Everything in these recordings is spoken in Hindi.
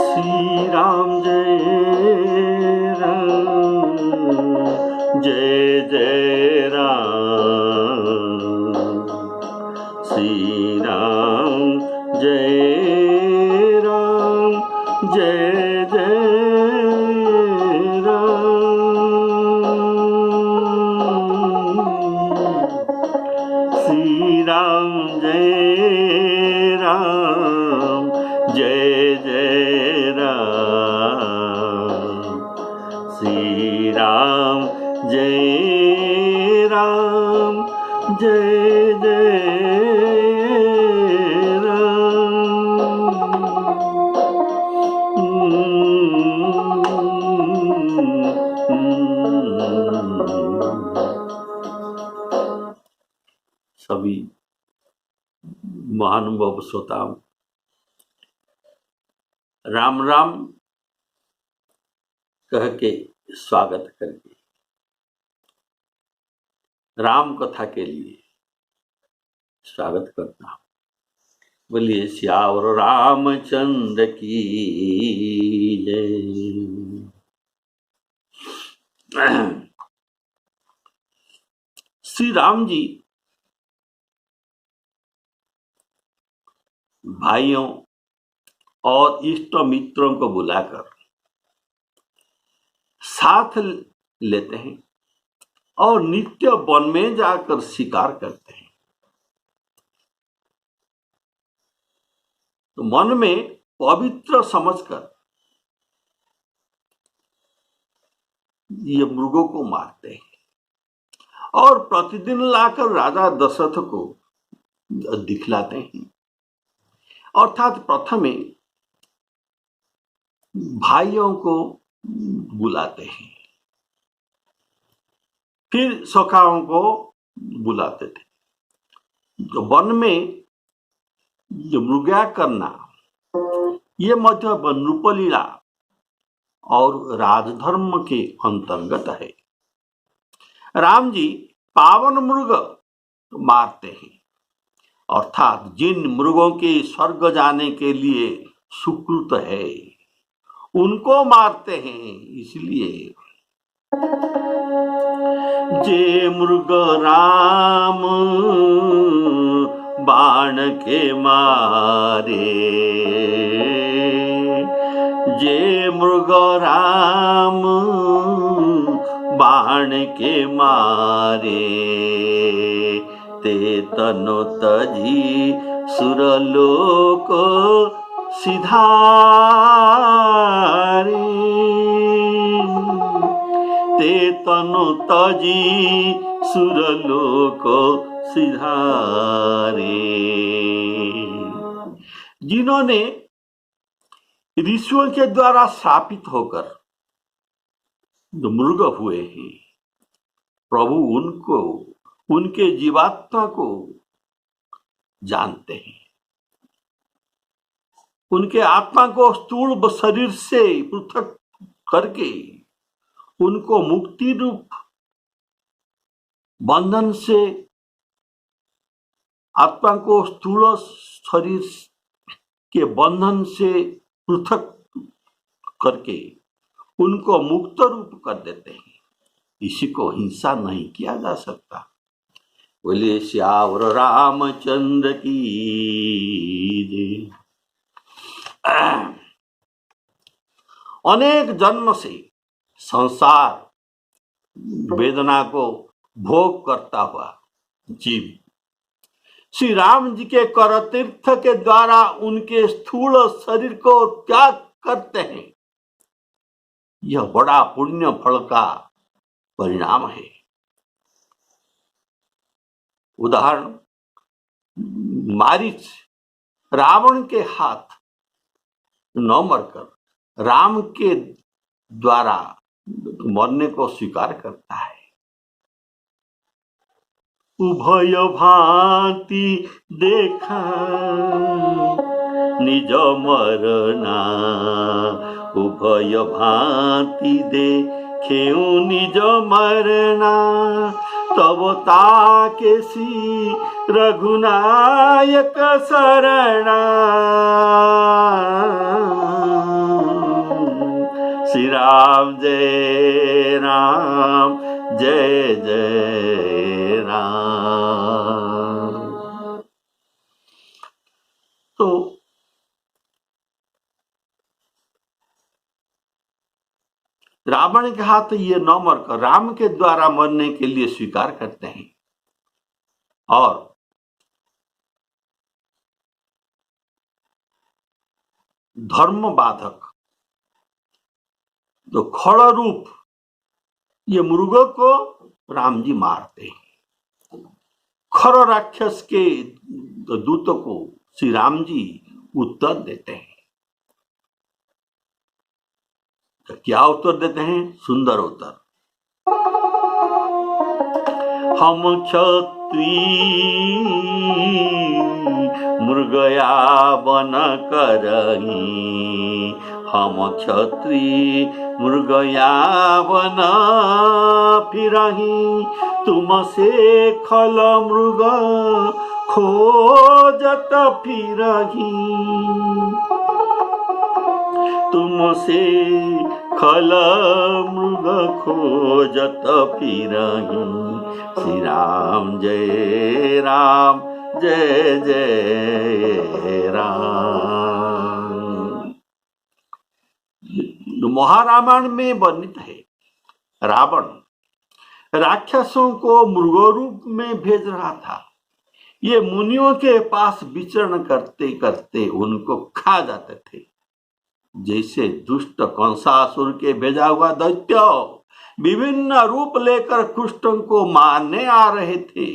श्री राम जय राम, जय जय राम। श्री राम जय राम, जय जय राम। श्री राम जय राम, जय जय राम। श्री राम जय राम, जय जय राम। सभी महानुभाव श्रोताओं, राम राम कह के स्वागत करके राम कथा के लिए स्वागत करता हूं। बोलिए सियावर रामचंद्र की जय। श्री राम जी भाइयों और इष्ट मित्रों को बुलाकर साथ लेते हैं और नित्य वन में जाकर शिकार करते हैं। तो मन में पवित्र समझकर ये मृगों को मारते हैं और प्रतिदिन लाकर राजा दशरथ को दिखलाते हैं। अर्थात प्रथमे भाइयों को बुलाते हैं, फिर सखाओं को बुलाते थे। तो वन में जो मृगा करना ये मध्य वनरूपलीला और राजधर्म के अंतर्गत है। राम जी पावन मृग मारते हैं, अर्थात जिन मृगों के स्वर्ग जाने के लिए सुकृत है उनको मारते हैं। इसलिए जे मृग राम बाण के मारे, जे मृग राम बाण के मारे, ते तनु तजी सुरलोक सिधारे, ते तनु तजी सुरलोक सिधारे। जिन्होंने ऋषियों के द्वारा शापित होकर जो मृग हुए हैं, प्रभु उनको उनके जीवात्मा को जानते हैं। उनके आत्मा को स्थूल शरीर से पृथक करके उनको मुक्ति रूप बंधन से, आत्मा को स्थूल शरीर के बंधन से पृथक करके उनको मुक्त रूप कर देते हैं। इसी को हिंसा नहीं किया जा सकता। बोले श्यावर रामचंद्र की जय। अनेक जन्म से संसार वेदना को भोग करता हुआ जीव श्री राम जी के कर तीर्थ के द्वारा उनके स्थूल शरीर को त्याग करते हैं। यह बड़ा पुण्य फल का परिणाम है। उदाहरण, मारीच रावण के हाथ न मरकर राम के द्वारा मरने को स्वीकार करता है। उभय भांति देखा निज मरना, उभय भांति देखेऊ निज मरना, तब ताकेसी रघुनायक शरणा। श्री राम जय राम जय जय राम। तो रावण के हाथ ये न मरकर राम के द्वारा मरने के लिए स्वीकार करते हैं और धर्म बाधक तो खड़ रूप ये मृग को राम जी मारते हैं। खर राक्षस के दूत को श्री राम जी उत्तर देते हैं। तो क्या उत्तर देते हैं? सुंदर उत्तर। हम क्षत्रिय मृगया वन करही, हम क्षत्रिय मृगया वन फिरही, तुमसे खल मृग खोजत फिरही, तुमसे खल मृग खोजत फिरही। श्री राम जय राम जय जय राम। महारामायण में वर्णित है, रावण राक्षसों को मृग रूप में भेज रहा था। ये मुनियों के पास विचरण करते करते उनको खा जाते थे। जैसे दुष्ट कंसासुर के भेजा हुआ दैत्य विभिन्न रूप लेकर कृष्ण को मारने आ रहे थे।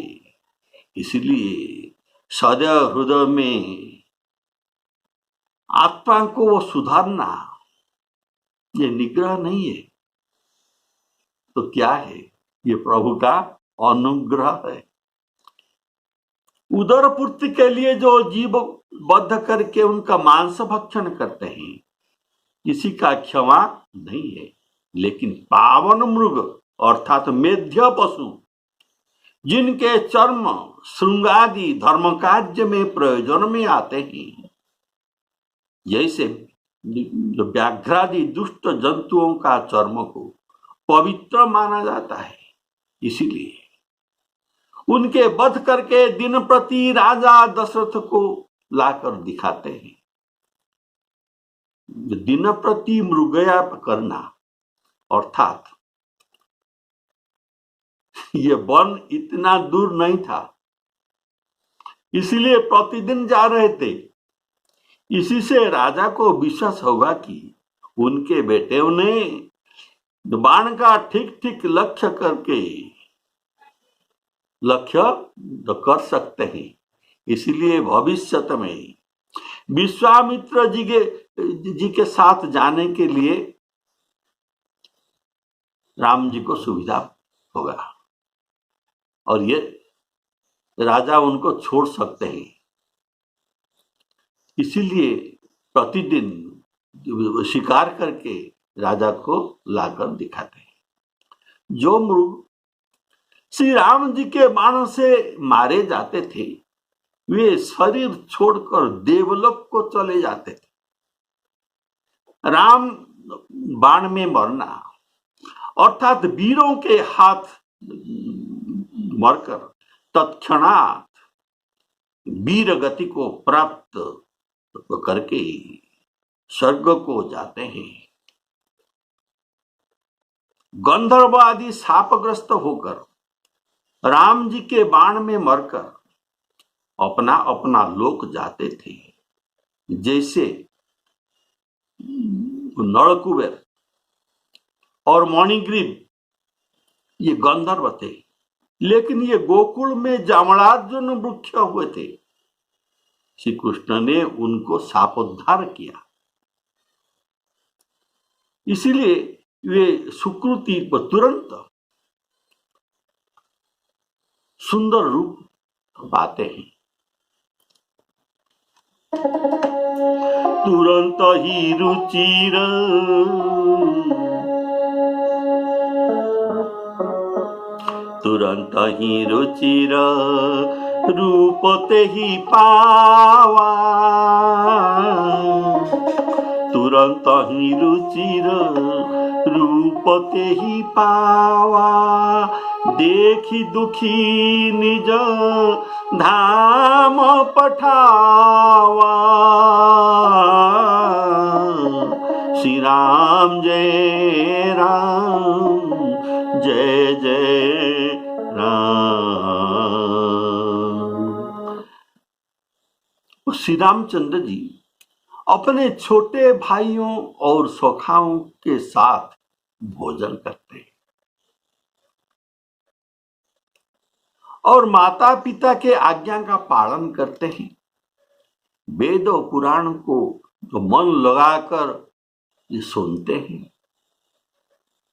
इसलिए सदैव हृदय में आत्मा को वो सुधारना, ये निग्रह नहीं है तो क्या है? ये प्रभु का अनुग्रह है। उदर पूर्ति के लिए जो जीव बद्ध करके उनका मांस भक्षण करते हैं, किसी का क्षमा नहीं है। लेकिन पावन मृग अर्थात मेध्य पशु, जिनके चर्म श्रृंगादि धर्म कार्य में प्रयोजन में आते हैं, जैसे व्याघ्रादि दुष्ट जंतुओं का चर्म को पवित्र माना जाता है, इसीलिए उनके वध करके दिन प्रति राजा दशरथ को लाकर दिखाते हैं। दिन प्रति मृगया करना अर्थात ये वन इतना दूर नहीं था, इसलिए प्रतिदिन जा रहे थे। इसी से राजा को विश्वास होगा कि उनके बेटे ने बाण का ठीक ठीक लक्ष्य करके लक्ष्य कर सकते हैं। इसलिए भविष्य में विश्वामित्र जी के साथ जाने के लिए राम जी को सुविधा होगा और ये राजा उनको छोड़ सकते हैं। इसीलिए प्रतिदिन शिकार करके राजा को लाकर दिखाते हैं। जो मृग श्री राम जी के बाण से मारे जाते थे, वे शरीर छोड़कर देवलोक को चले जाते थे। राम बाण में मरना अर्थात वीरों के हाथ मरकर तत्क्षणात वीर गति को प्राप्त करके स्वर्ग को जाते हैं। गंधर्व आदि शापग्रस्त होकर राम जी के बाण में मरकर अपना अपना लोक जाते थे। जैसे नलकुबेर और मणिग्रीव ये गंधर्व थे, लेकिन ये गोकुल में जामणार्जुन वृक्ष हुए थे। श्री कृष्ण ने उनको शापोद्धार किया, इसीलिए वे सुकृति को तुरंत सुंदर रूप पाते हैं। तुरंत ही रुचिर तुरंत ही रुचिर रूप ते ही पावा, तुरंत ही रुचिर रूप ते ही पावा, देखी दुखी निज धाम पठावा। श्री राम जय राम, जय जय राम। श्री रामचंद्र जी अपने छोटे भाइयों और सखाओं के साथ भोजन करते हैं और माता पिता के आज्ञा का पालन करते हैं। वेद और पुराण को जो मन लगाकर ये सुनते हैं,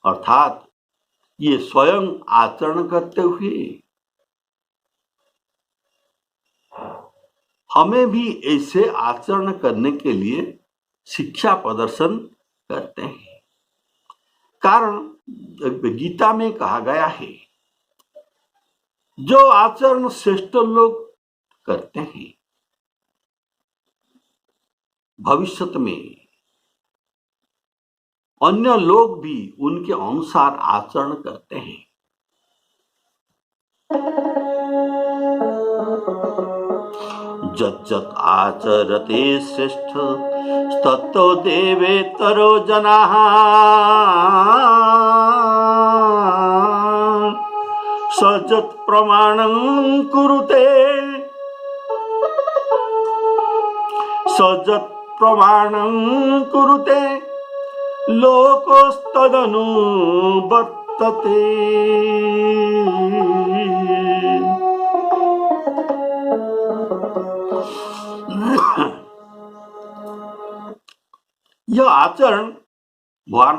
अर्थात ये स्वयं आचरण करते हुए हमें भी ऐसे आचरण करने के लिए शिक्षा प्रदर्शन करते हैं। कारण गीता में कहा गया है, जो आचरण श्रेष्ठ लोग करते हैं भविष्य में अन्य लोग भी उनके अनुसार आचरण करते हैं। जज्जत आचरते श्रेष्ठ तत्तो देवेतरो जनाः, सजत प्रमाणं कुरुते, सजत प्रमाणं कुरुते, लोकस्तदनु वर्तते। यह आचरण भगवान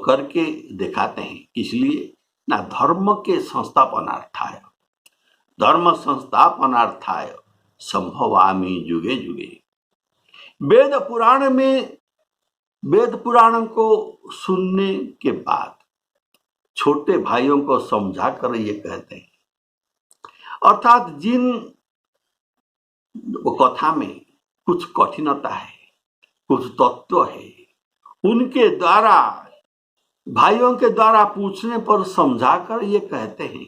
करके दिखाते हैं, इसलिए ना धर्म के संस्थापनार्थाय, धर्म संस्थापनार्थाय संभवामि युगे युगे। वेद पुराण में, वेद पुराण को सुनने के बाद छोटे भाइयों को समझा कर ये कहते हैं, अर्थात जिन कथा में कुछ कठिनता है, कुछ तत्व है, उनके द्वारा, भाइयों के द्वारा पूछने पर समझाकर ये कहते हैं,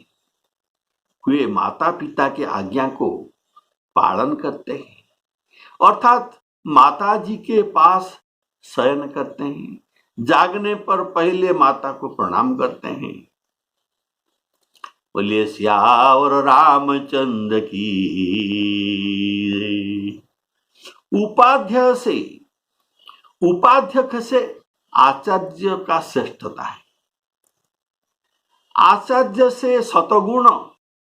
वे माता पिता के आज्ञा को पालन करते हैं, अर्थात माता जी के पास शयन करते हैं, जागने पर पहले माता को प्रणाम करते हैं। बोलिए सियावर रामचंद्र की। उपाध्यक्ष से आचार्य का श्रेष्ठता है, आचार्य से शतगुण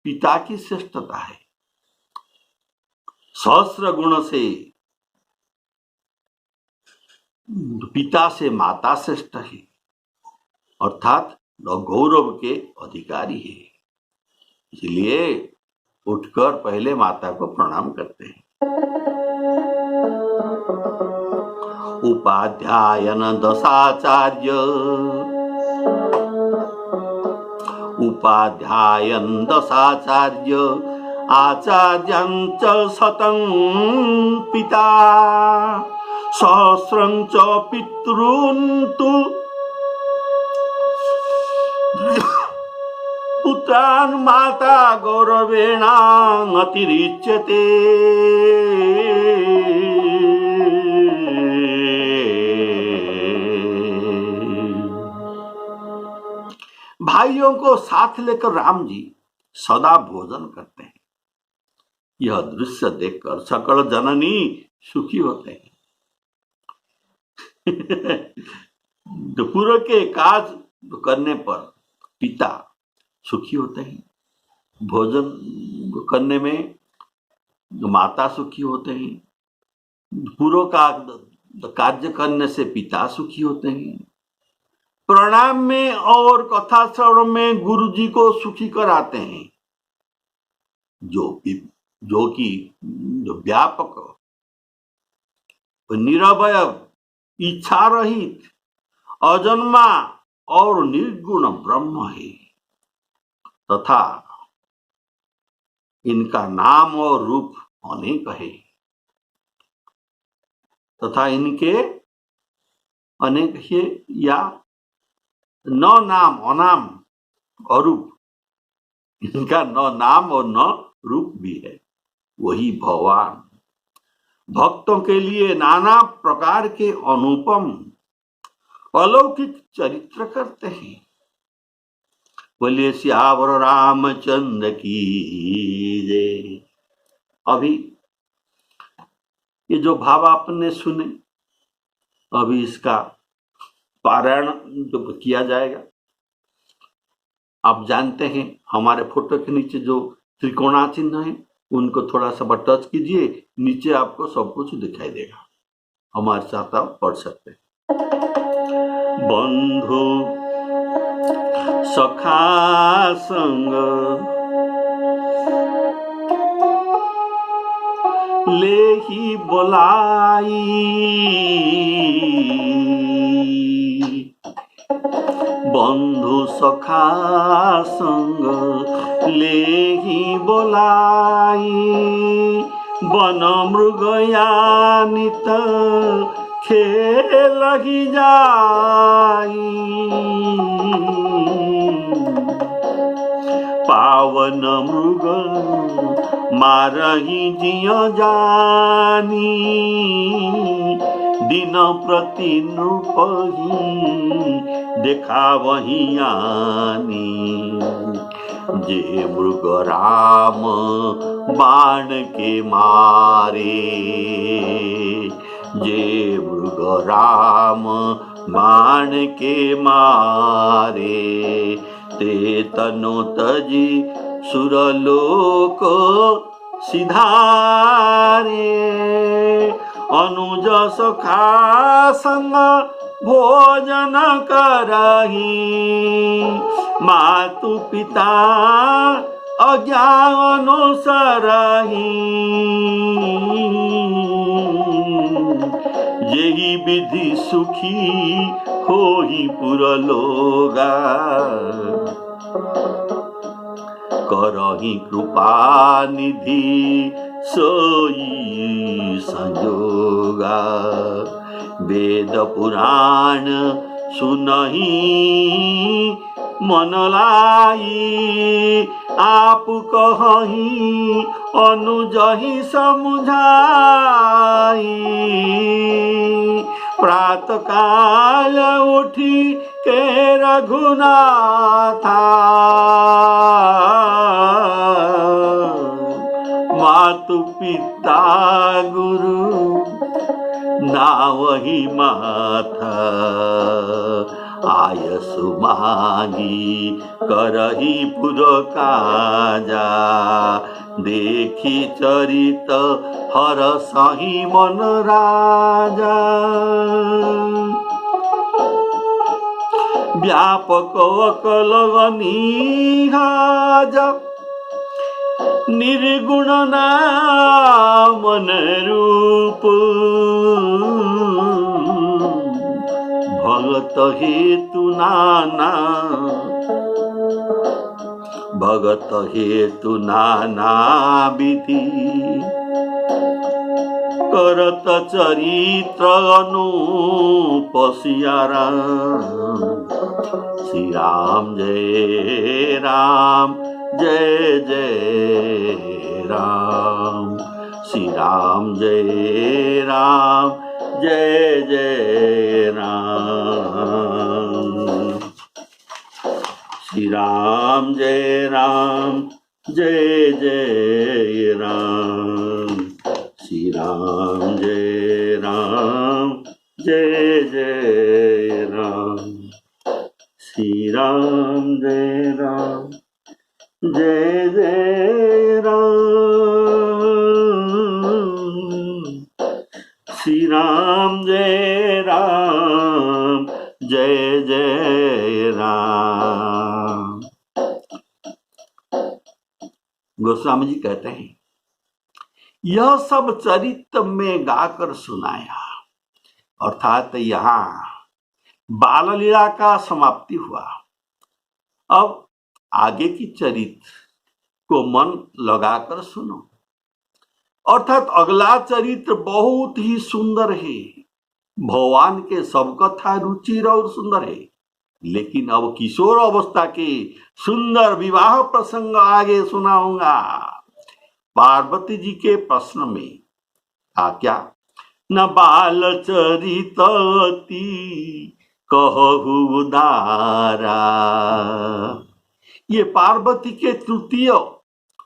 पिता की श्रेष्ठता है, सहस्र गुण से पिता से माता श्रेष्ठ है, अर्थात गौरव के अधिकारी है। इसलिए उठकर पहले माता को प्रणाम करते हैं। उपाध्यायन दशाचार्य, उपाध्यायन दशाचार्य, आचार्यं च शतं पिता, सहस्रं च पितॄन् तु पुत्रान् माता गौरवेण अतिरिच्यते। भाइयों को साथ लेकर राम जी सदा भोजन करते हैं। यह दृश्य देखकर सकल जननी सुखी होते हैं। पूर्व के काज करने पर पिता सुखी होते हैं, भोजन करने में माता सुखी होते हैं, पूर्व का कार्य करने से पिता सुखी होते हैं, प्रणाम में और कथा श्रवण में गुरु जी को सुखी कराते हैं, जो कि व्यापक निरवय इच्छा रहित अजन्मा और निर्गुण ब्रह्म है। तथा इनका नाम और रूप अनेक है, तथा इनके अनेक है या न नाम अनाम अरूप, इनका न नाम और न रूप भी है। वही भगवान भक्तों के लिए नाना प्रकार के अनुपम अलौकिक चरित्र करते हैं। बोलिए सियावर रामचंद्र की जय। अभी ये जो भाव आपने सुने, अभी इसका पारायण जो किया जाएगा, आप जानते हैं हमारे फोटो के नीचे जो त्रिकोणा चिन्ह है उनको थोड़ा सा टच कीजिए, नीचे आपको सब कुछ दिखाई देगा। हमारे साथ आप पढ़ सकते हैं। बंधु सखा संग लेहि बोलाई, बंधु सखा संग लेहि बोलाई, वन मृगयानित खेलहि जाई, पावन मृग मारही जिय जानी, दिन प्रति नृपहि देखावहि आनी, जे मृग राम बाण के मारे, जे मृग राम बाण के मारे, ते तनु तजी सुरलोक सिधारे, अनुज सखा संग भोजन करही, मातु पिता अज्ञान अनुसरही, यही विधि सुखी होई पुरलोगा, करही कृपा निधि सोई संजोगा, वेद पुराण सुनही मन लाई, आप कही अनुजहि समुझाई, प्रात काल उठी के रघुनाथा, मातु पिता गुरु नावहि माथा, आयसु मागी करही पुर काजा, देखी चरित हरसहि मन राजा, व्यापक अकल निहाज, निर्गुण नाम रूप, भगत हेतु नाना, भगत हेतु नाना विधि, करत चरित्र अनूप सिया राम, श्री राम जय राम जय जय राम, श्री राम जय राम जय जय राम, श्री राम जय राम जय जय राम, श्री राम जय राम जय जय राम, श्री राम जय राम जय जय राम, श्री राम जय राम जय जय राम। गोस्वामी जी कहते हैं, यह सब चरित्र में गाकर सुनाया, अर्थात यहाँ बाल लीला का समाप्ति हुआ। अब आगे की चरित्र को मन लगाकर सुनो। अर्थात अगला चरित्र बहुत ही सुंदर है। भगवान के सब कथा रुचिर और सुंदर है, लेकिन अब किशोर अवस्था के सुंदर विवाह प्रसंग आगे सुनाऊंगा। पार्वती जी के प्रश्न में क्या न बाल चरितती कहु दारा। ये पार्वती के तृतीय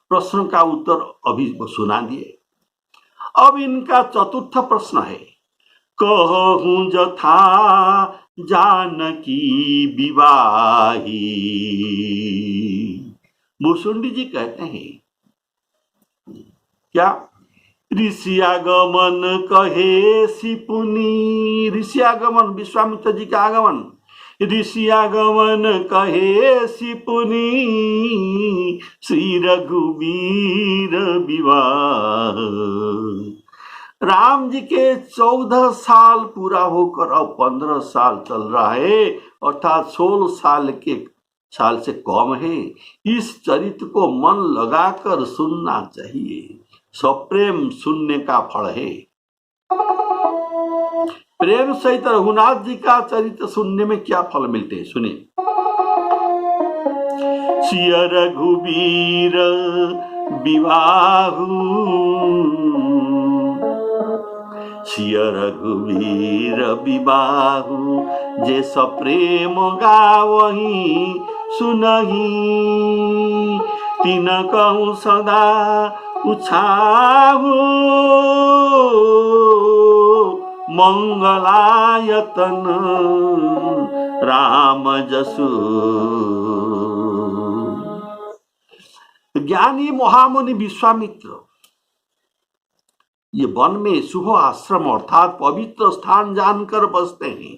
प्रश्न का उत्तर अभी सुना दिए। अब इनका चतुर्थ प्रश्न है, कहूं जथा जानकी विवाही। भुसुंडी जी कहते हैं क्या, ऋषियागमन कहे सिपुनी। ऋषियागमन विश्वामित्र जी का आगमन, ऋषियागमन कहे सिपुनी श्री रघुवीर विवाह। राम जी के 14 साल पूरा होकर अब 15 साल चल रहा है, अर्थात 16 साल से कम है। इस चरित्र को मन लगाकर सुनना चाहिए, सप्रेम सुनने का फल है। प्रेम सहित रघुनाथ जी का चरित्र सुनने में क्या फल मिलते हैं, सुनिए। सिय रघुवीर विवाहु, सिय रघुवीर विवाहु, जे सप्रेम गावही सुनही। तीन कहूँ सदा उछाहु, मंगलायतन राम जसु। ज्ञानी महामुनि विश्वामित्र ये वन में शुभ आश्रम अर्थात पवित्र स्थान जानकर बसते हैं।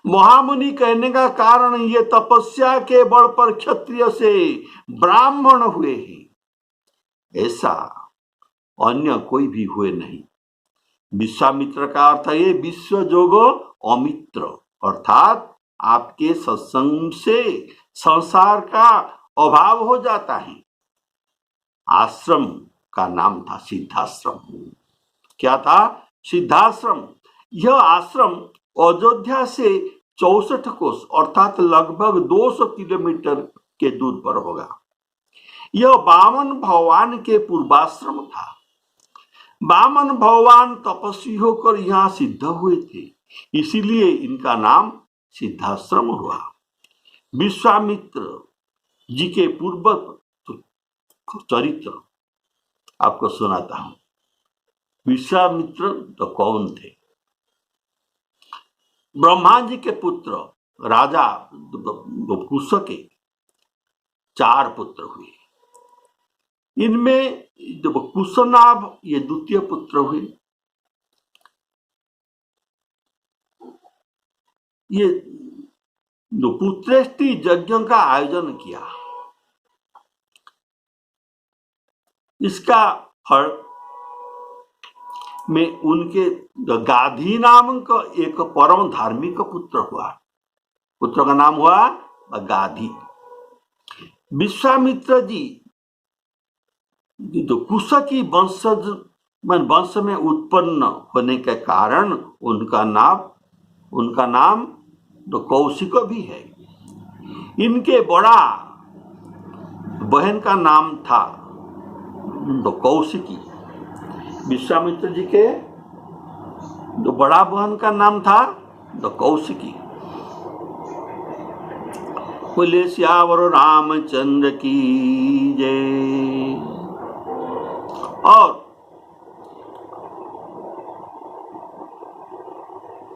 महामुनि कहने का कारण ये तपस्या के बल पर क्षत्रिय से ब्राह्मण हुए हैं, ऐसा अन्य कोई भी हुए नहीं। विश्वामित्र का अर्थ है विश्व जोगो अमित्र, अर्थात आपके सत्संग से संसार का अभाव हो जाता है। आश्रम का नाम था सिद्धाश्रम। क्या था? सिद्धाश्रम। यह आश्रम अयोध्या से 64 कोस अर्थात लगभग 200 किलोमीटर के दूर पर होगा। यह वामन भगवान के पूर्वाश्रम था। वामन भगवान तपस्वी होकर यहाँ सिद्ध हुए थे, इसीलिए इनका नाम सिद्धाश्रम हुआ। विश्वामित्र जी के पूर्व चरित्र आपको सुनाता हूं। विश्वामित्र तो कौन थे? ब्रह्मा जी के पुत्र राजा कुश के 4 पुत्र हुए। इनमें जब कुशनाभ ये द्वितीय पुत्र हुए। ये पुत्रेष्टि यज्ञ का आयोजन किया। इसका फल में उनके गाधी नामक एक परम धार्मिक पुत्र हुआ। पुत्र का नाम हुआ गाधी। विश्वामित्र जी जो कुश की वंश में उत्पन्न होने के कारण उनका नाम तो कौशिक भी है। इनके बड़ा बहन का नाम था तो कौशिकी। विश्वामित्र जी के जो बड़ा बहन का नाम था तो कौशिकी। बोले सियावर रामचंद्र की जय। और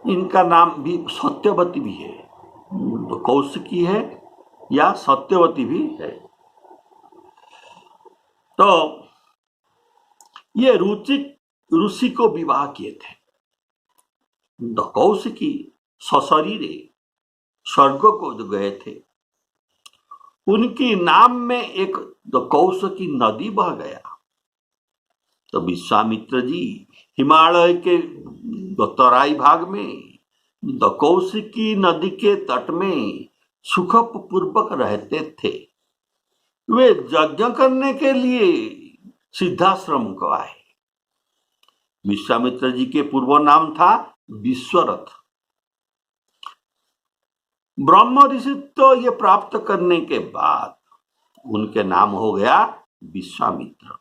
इनका नाम भी सत्यवती भी है, तो कौशिकी है या सत्यवती भी है। तो ये ऋषि को विवाह किए थे। तो कौशिकी सशरीरे स्वर्ग को जो गए थे, उनकी नाम में एक कौशिकी नदी बह गया। तो विश्वामित्र जी हिमालय के तराई भाग में कौशिकी नदी के तट में सुख पूर्वक रहते थे। वे यज्ञ करने के लिए सिद्धाश्रम को आए। विश्वामित्र जी के पूर्व नाम था विश्वरथ। ब्रह्म ऋषित्व ये प्राप्त करने के बाद उनके नाम हो गया विश्वामित्र।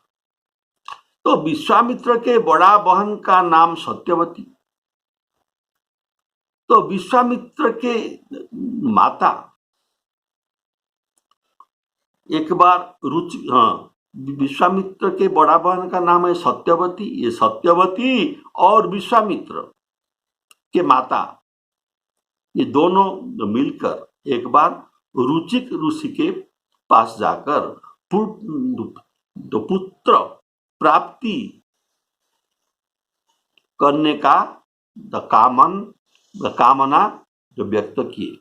तो विश्वामित्र के बड़ा बहन का नाम सत्यवती। तो विश्वामित्र के माता एक बार विश्वामित्र के बड़ा बहन का नाम है सत्यवती। ये सत्यवती और विश्वामित्र के माता ये दोनों मिलकर एक बार रुचिक ऋषि के पास जाकर पुत्र प्राप्ति करने का कामना जो व्यक्त किए।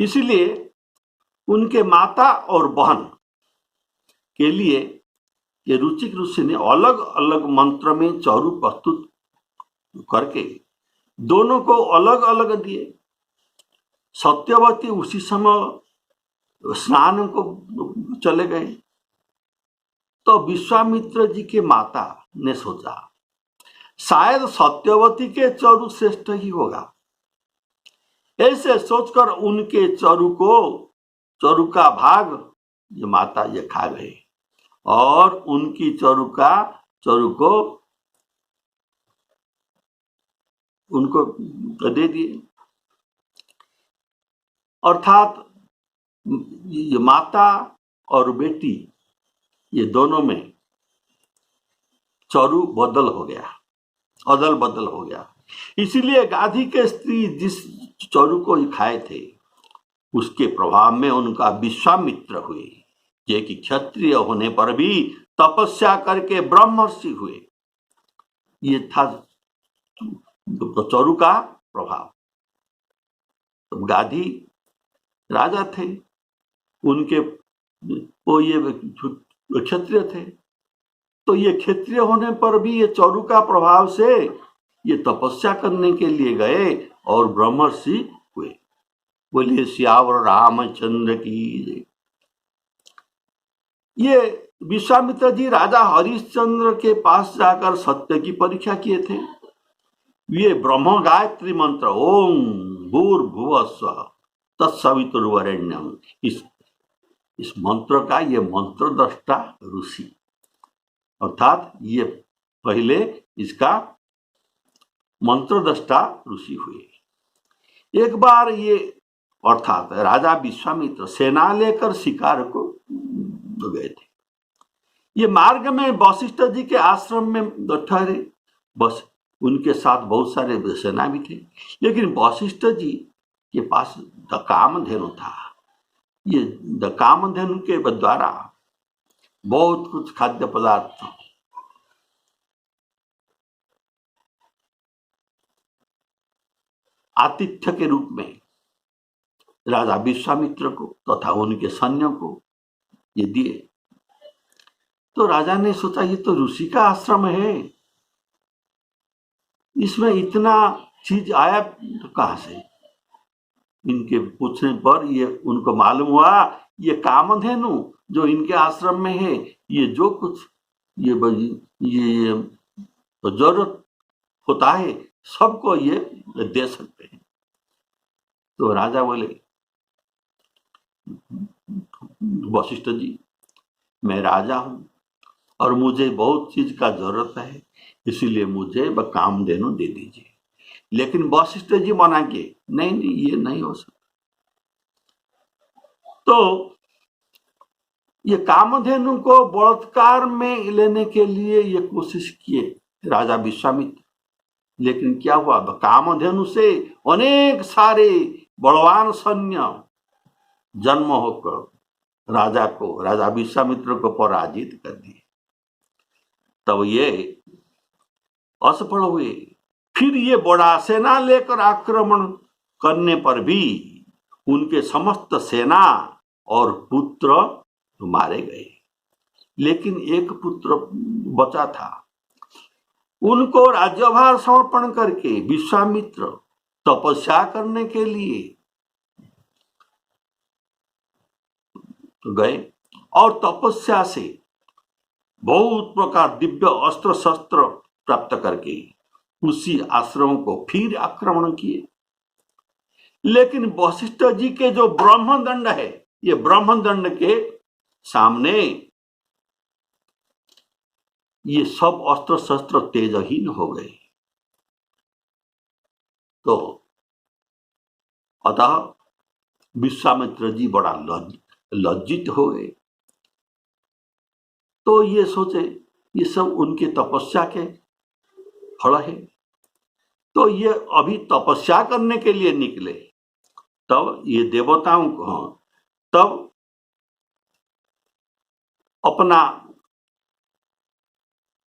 इसलिए उनके माता और बहन के लिए ये रुचिक ऋषि ने अलग अलग मंत्र में चारु प्रस्तुत करके दोनों को अलग अलग दिए। सत्यवती उसी समय स्नान को चले गए। तो विश्वामित्र जी के माता ने सोचा शायद सत्यवती के चारु श्रेष्ठ ही होगा। ऐसे सोचकर उनके चारु का भाग ये माता ये खा गए और उनकी चारु को उनको दे दिए। अर्थात ये माता और बेटी ये दोनों में चारु अदल बदल हो गया। इसीलिए गाधी के स्त्री जिस चारु को ही खाए थे उसके प्रभाव में उनका विश्वामित्र हुए, ये कि क्षत्रिय होने पर भी तपस्या करके ब्रह्मर्षि हुए। ये था चारु का प्रभाव। तो गाधी राजा थे, उनके वो ये क्षत्रिय थे। तो ये क्षत्रिय होने पर भी ये चारु का प्रभाव से ये तपस्या करने के लिए गए और ब्रह्मर्षि हुए। बोलिए सियावर रामचंद्र की। ये विश्वामित्र जी राजा हरिश्चंद्र के पास जाकर सत्य की परीक्षा किए थे। ये ब्रह्म गायत्री मंत्र ओम भूर्भुवस्सुवः तत्सवितुर्वरेण्यम, इस मंत्र का ये मंत्र दृष्टा ऋषि, अर्थात ये पहले इसका मंत्र दृष्टा ऋषि हुए। एक बार ये अर्थात राजा विश्वामित्र सेना लेकर शिकार को गए थे। ये मार्ग में वशिष्ठ जी के आश्रम में ठहरे। बस उनके साथ बहुत सारे सेना भी थे, लेकिन वशिष्ठ जी के पास कामधेनु था। ये कामधेनु के द्वारा बहुत कुछ खाद्य पदार्थ आतिथ्य के रूप में राजा विश्वामित्र को तथा उनके सैन्य को ये दिए। तो राजा ने सोचा ये तो ऋषि का आश्रम है, इसमें इतना चीज आया तो कहां से। इनके पूछने पर ये उनको मालूम हुआ ये कामधेनु जो इनके आश्रम में है, ये जो कुछ ये जरूरत होता है सबको ये दे सकते हैं। तो राजा बोले वशिष्ठ जी मैं राजा हूं और मुझे बहुत चीज का जरूरत है, इसीलिए मुझे कामधेनु दे दीजिए। लेकिन वशिष्ठ जी मना किए, नहीं ये नहीं हो सकता। तो ये कामधेनु को बलात्कार में लेने के लिए ये कोशिश किए राजा विश्वामित्र, लेकिन क्या हुआ कामधेनु से अनेक सारे बलवान सैन्य जन्म होकर राजा विश्वामित्र को पराजित कर दिए। तब ये असफल हुए। फिर ये बड़ा सेना लेकर आक्रमण करने पर भी उनके समस्त सेना और पुत्र मारे गए, लेकिन एक पुत्र बचा था। उनको राज्यभार समर्पण करके विश्वामित्र तपस्या करने के लिए गए और तपस्या से बहुत प्रकार दिव्य अस्त्र शस्त्र प्राप्त करके उसी आश्रम को फिर आक्रमण किए। लेकिन वशिष्ठ जी के जो ब्रह्मदंड है, ये ब्रह्मदंड के सामने ये सब अस्त्र शस्त्र तेजहीन हो गए। तो अतः विश्वामित्र जी बड़ा लज्जित हो गए। तो ये सोचे ये सब उनके तपस्या के फल है। तो ये अभी तपस्या करने के लिए निकले, तब ये देवताओं को तब अपना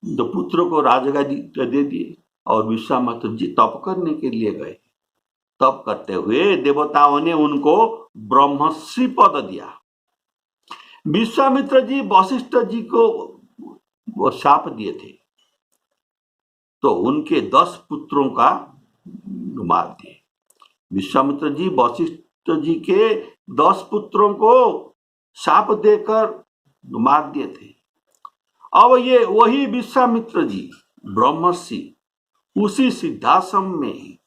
पुत्र को राजगादी दे दिए और विश्वामित्र जी तप करने के लिए गए। तप करते हुए देवताओं ने उनको ब्रह्मश्री पद दिया। विश्वामित्र जी वशिष्ठ जी को वो शाप दिए थे, तो उनके 10 पुत्रों का मार दिए। विश्वामित्र जी वशिष्ठ जी के 10 पुत्रों को शाप देकर मार दिए थे। अब ये वही विश्वामित्र जी ब्रह्मर्षि उसी सिद्धाश्रम में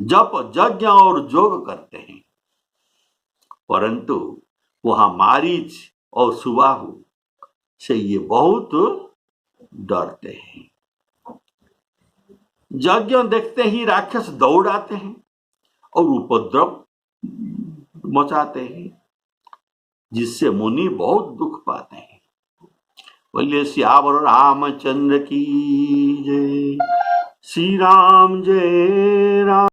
जप यज्ञ और योग करते हैं, परंतु वहां मारीच और सुबाहु से ये बहुत डरते हैं। यज्ञ देखते ही राक्षस दौड़ आते हैं और उपद्रव मचाते हैं, जिससे मुनि बहुत दुख पाते हैं। बोलिए सियावर रामचंद्र की जय। श्री राम जय राम।